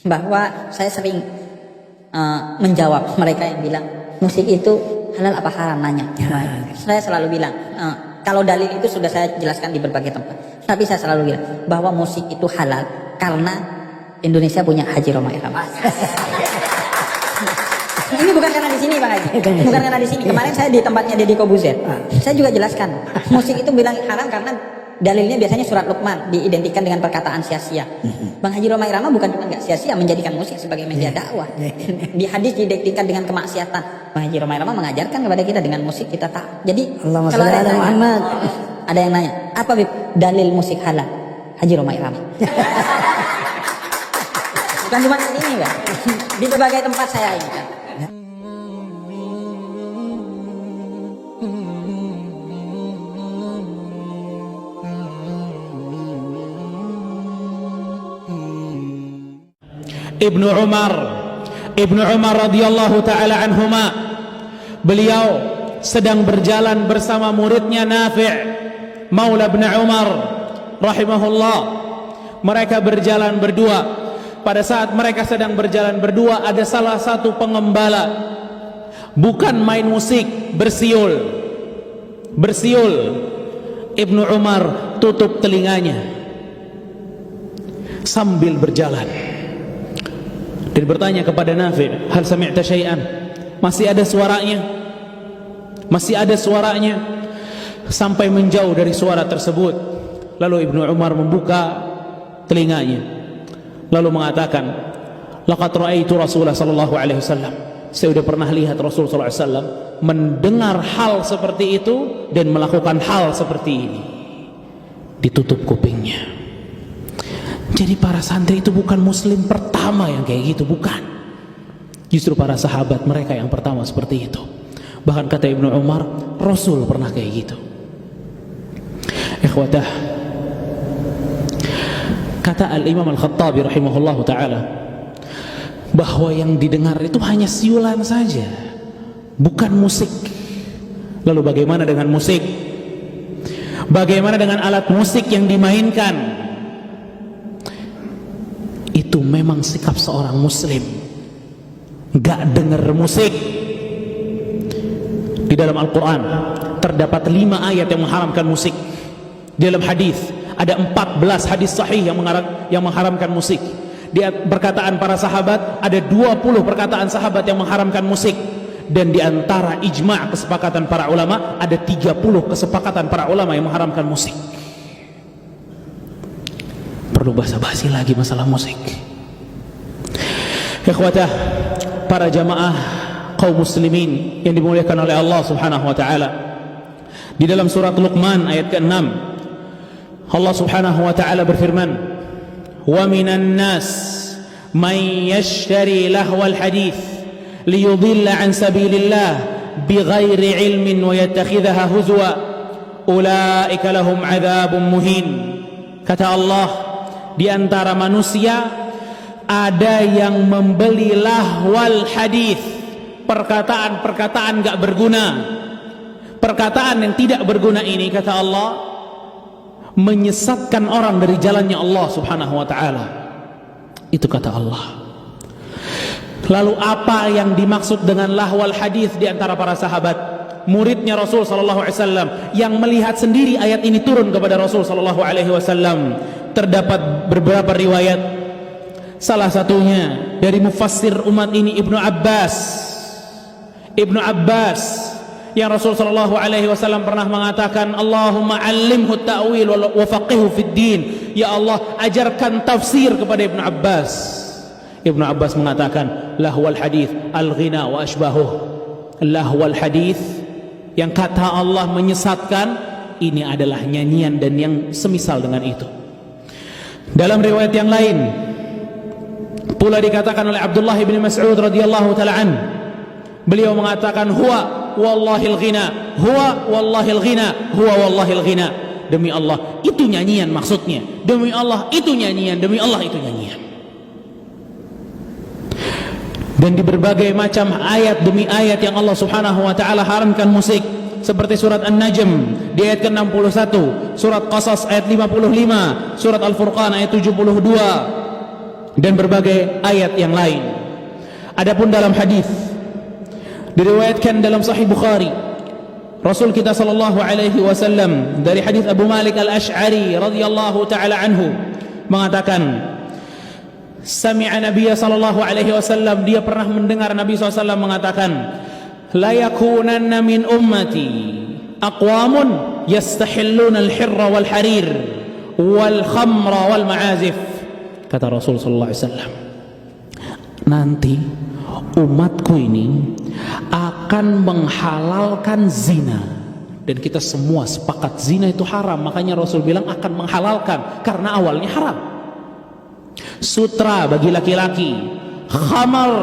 bahwa saya sering menjawab mereka yang bilang musik itu halal apa haram, nanya. Saya selalu bilang kalau dalil itu sudah saya jelaskan di berbagai tempat, tapi saya selalu bilang bahwa musik itu halal karena Indonesia punya Haji Rhoma Irama. Ini bukan karena di sini Bang Haji, bukan karena di sini. Kemarin saya di tempatnya Deddy Kobuzer, saya juga jelaskan musik itu bilang haram karena dalilnya biasanya surat Luqman diidentikan dengan perkataan sia-sia. Bang Haji Rhoma Irama bukan cuma nggak sia-sia menjadikan musik sebagai media dakwah. Di hadis diidentikan dengan kemaksiatan. Bang Haji Rhoma Irama mengajarkan kepada kita dengan musik kita tak. Jadi kalau ada yang nanya, apa dalil musik halal? Haji Rhoma Irama. Bukan cuma di sini, Bang. Di berbagai tempat saya ini kan. Ibnu Umar radhiyallahu taala anhuma, beliau sedang berjalan bersama muridnya Nafi' Maula bin Umar rahimahullah. Mereka berjalan berdua. Pada saat mereka sedang berjalan berdua, ada salah satu pengembala, bukan main musik, bersiul. Ibnu Umar tutup telinganya sambil berjalan. Dan bertanya kepada Nafi', hal sami'ta syai'an? Masih ada suaranya? Masih ada suaranya? Sampai menjauh dari suara tersebut. Lalu Ibnu Umar membuka telinganya, lalu mengatakan, laqad ra'aitu Rasulullah sallallahu alaihi wasallam. Saya sudah pernah lihat Rasul sallallahu alaihi wasallam mendengar hal seperti itu dan melakukan hal seperti ini. Ditutup kupingnya. Jadi para santri itu bukan muslim pertama yang kayak gitu, bukan. Justru para sahabat mereka yang pertama seperti itu. Bahkan kata Ibnu Umar, Rasul pernah kayak gitu. Ikhwatah, kata Al-Imam Al-Khattabi rahimahullahu ta'ala, bahwa yang didengar itu hanya siulan saja, bukan musik. Lalu bagaimana dengan musik? Bagaimana dengan alat musik yang dimainkan? Itu memang sikap seorang muslim, gak denger musik. Di dalam Al-Quran terdapat 5 ayat yang mengharamkan musik. Di dalam hadis ada 14 hadis sahih yang mengharamkan musik. Di perkataan para sahabat ada 20 perkataan sahabat yang mengharamkan musik. Dan di antara ijma' kesepakatan para ulama ada 30 kesepakatan para ulama yang mengharamkan musik. Perlu basa-basi lagi masalah musik. Ikhwatah, para jamaah kaum muslimin yang dimuliakan oleh Allah Subhanahu wa taala, di dalam surat Luqman ayat ke-6 Allah Subhanahu wa taala berfirman, wa minan nas man yashtari lahwal hadits liyudilla an sabilillah bighairi ilmin wa yattakhidhaha huzwa ulaika lahum adzabun muhin. Kata Allah, di antara manusia ada yang membeli lahwal hadis, perkataan-perkataan gak berguna. Perkataan yang tidak berguna ini, kata Allah, menyesatkan orang dari jalannya Allah Subhanahu wa ta'ala. Itu kata Allah. Lalu apa yang dimaksud dengan lahwal hadis di antara para sahabat? Muridnya Rasul sallallahu alaihi wasallam yang melihat sendiri ayat ini turun kepada Rasul sallallahu alaihi wasallam. Terdapat beberapa riwayat, salah satunya dari mufassir umat ini Ibnu Abbas yang Rasul sallallahu alaihi wasallam pernah mengatakan, Allahumma 'allimhu ta'wil wa faqihhu fid din. Ya Allah, ajarkan tafsir kepada Ibnu Abbas. Ibnu Abbas mengatakan, lahwal hadis al-ghina wa asbahuh. Lahwal hadis yang kata Allah menyesatkan, ini adalah nyanyian dan yang semisal dengan itu. Dalam riwayat yang lain pula dikatakan oleh Abdullah bin Mas'ud radhiyallahu ta'ala an, beliau mengatakan, huwa wallahil ghina, huwa wallahil ghina, huwa wallahil ghina. Demi Allah itu nyanyian maksudnya, demi Allah itu nyanyian, demi Allah itu nyanyian. Dan di berbagai macam ayat demi ayat yang Allah Subhanahu wa ta'ala haramkan musik, seperti surat An-Najm di ayat ke-61, surat Qasas ayat 55, surat Al-Furqan ayat 72, dan berbagai ayat yang lain. Adapun dalam hadis diriwayatkan dalam Sahih Bukhari, Rasul kita sallallahu alaihi wasallam dari hadis Abu Malik Al-Asy'ari radhiyallahu taala anhu mengatakan, sami'a Nabiy sallallahu alaihi wasallam, dia pernah mendengar Nabi SAW mengatakan, la yakunanna min ummati aqwamun yastahilluna al-hirra wal harir wal khamra wal ma'azif. Kata Rasul sallallahu alaihi wasallam, nanti umatku ini akan menghalalkan zina, dan kita semua sepakat zina itu haram, makanya Rasul bilang akan menghalalkan karena awalnya haram. Sutra bagi laki-laki, khamar,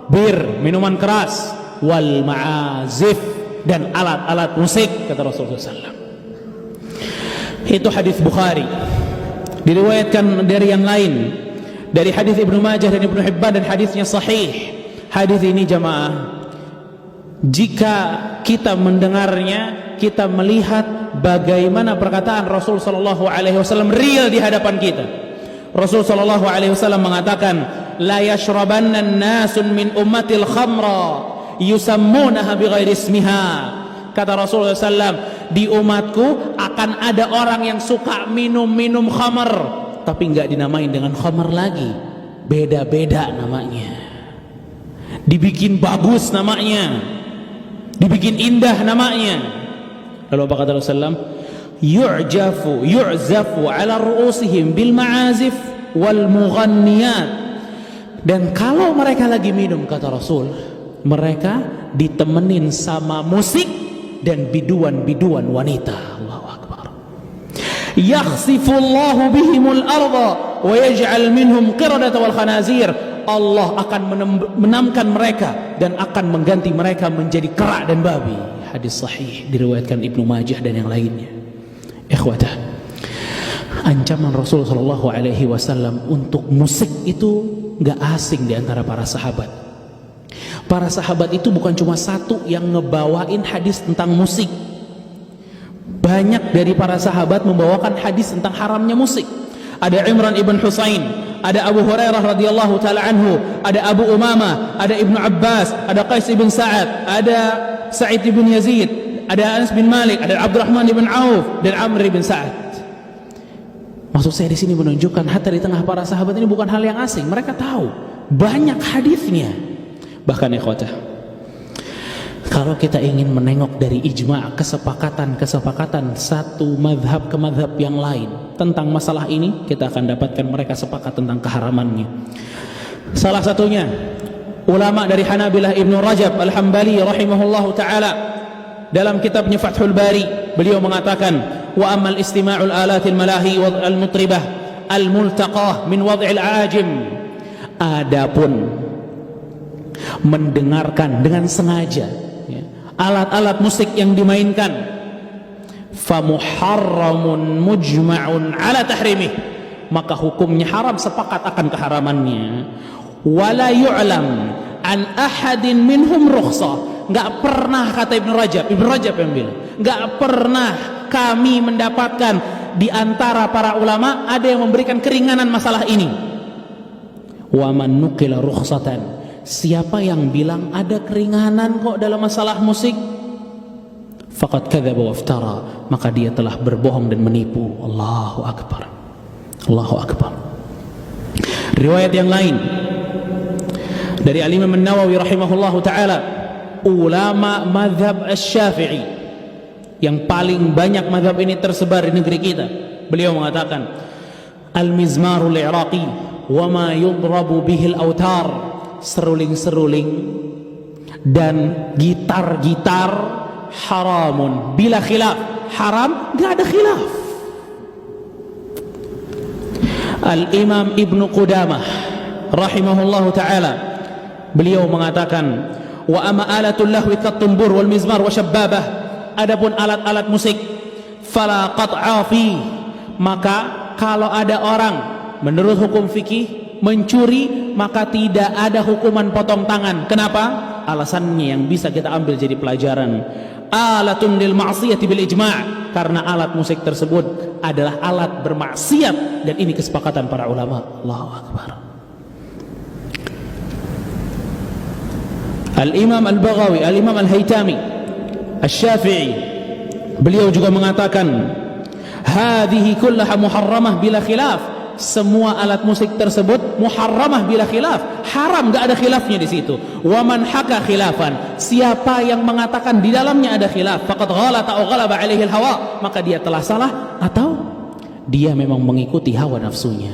bir, minuman keras, wal ma'azif, dan alat-alat musik, kata Rasulullah SAW. Itu hadis Bukhari. Diriwayatkan dari yang lain, dari hadis Ibnu Majah dan Ibnu Hibban, dan hadisnya sahih. Hadis ini jamaah, jika kita mendengarnya, kita melihat bagaimana perkataan Rasul sallallahu alaihi wasallam real di hadapan kita. Rasul sallallahu alaihi wasallam mengatakan, la yashrabanna an-nasun min ummatil khamra yusammunaha bighairi ismiha. Kata Rasulullah SAW, di umatku akan ada orang yang suka minum khamar, tapi enggak dinamain dengan khamar lagi, beda-beda namanya, dibikin bagus namanya, dibikin indah namanya. Lalu apa kata Rasulullah? Yu'zafu ala ru'usihim bil ma'azif wal mughanniyat. Dan kalau mereka lagi minum, kata Rasul, mereka ditemenin sama musik dan biduan-biduan wanita. Allahu Akbar. Yakhsifullahu bihimul arda wa yaj'al minhum qiradata wal khanazir. Allah akan menamkan mereka dan akan mengganti mereka menjadi kera dan babi. Hadis sahih diriwayatkan Ibnu Majah dan yang lainnya. Ikhwatah, ancaman Rasul sallallahu alaihi wasallam untuk musik itu enggak asing di antara para sahabat. Para sahabat itu bukan cuma satu yang ngebawain hadis tentang musik. Banyak dari para sahabat membawakan hadis tentang haramnya musik. Ada Imran ibn Husain, ada Abu Hurairah radhiyallahu taala anhu, ada Abu Umamah, ada Ibnu Abbas, ada Qais ibn Sa'ad, ada Sa'id ibn Yazid, ada Anas bin Malik, ada Abdurrahman ibn Auf, dan Amr ibn Sa'ad. Maksud saya di sini menunjukkan hatta di tengah para sahabat ini bukan hal yang asing. Mereka tahu banyak hadisnya. Bahkan ikhwatah, kalau kita ingin menengok dari ijma', kesepakatan satu madhab ke madhab yang lain tentang masalah ini, kita akan dapatkan mereka sepakat tentang keharamannya. Salah satunya ulama dari Hanabilah Ibnu Rajab Al-Hambali rahimahullahu ta'ala, dalam kitabnya Fathul Bari, beliau mengatakan, wa ammal istima'ul alatil malahi wal mutribah al multaqah min wad'il ajim. Adapun mendengarkan dengan sengaja alat-alat musik yang dimainkan, famuharramun mujma'un ala tahrimih, maka hukumnya haram, sepakat akan keharamannya. Wala yu'lam an ahadin minhum rukhsah. Enggak pernah, kata Ibnu Rajab yang bilang, enggak pernah kami mendapatkan di antara para ulama ada yang memberikan keringanan masalah ini. Wa man nuqila rukhsatan, siapa yang bilang ada keringanan kok dalam masalah musik, faqad kadzaba wa iftara, maka dia telah berbohong dan menipu. Allahu Akbar. Allahu Akbar. Riwayat yang lain dari Al-Imam An-Nawawi rahimahullahu taala, ulama mazhab Asy-Syafi'i yang paling banyak mazhab ini tersebar di negeri kita, beliau mengatakan, al-mizmarul iraqi wa ma yudrabu bihi al-autar, seruling-seruling dan gitar-gitar haramun bila khilaf, haram, gak ada khilaf. Al-Imam Ibnu Qudamah rahimahullahu ta'ala, beliau mengatakan, wa ama alatul lahwi kat-tumbur wal mizmar wa syabbabah, adapun alat-alat musik, fala qat'a fi, maka kalau ada orang menurut hukum fikih mencuri, maka tidak ada hukuman potong tangan. Kenapa? Alasannya yang bisa kita ambil jadi pelajaran, alatun lil ma'siyati bil ijma', karena alat musik tersebut adalah alat bermaksiat, dan ini kesepakatan para ulama. Allahu Akbar. Al-Imam Al-Baghawi, Al-Imam Al-Haytami Asy-Syafi'i, beliau juga mengatakan hadhihi kullaha muharramah bila khilaf. Semua alat musik tersebut muharramah bila khilaf, haram, enggak ada khilafnya di situ. Wa man haka khilafan, siapa yang mengatakan di dalamnya ada khilaf, faqad ghalata aw ghalaba alaihi al-hawa, maka dia telah salah atau dia memang mengikuti hawa nafsunya.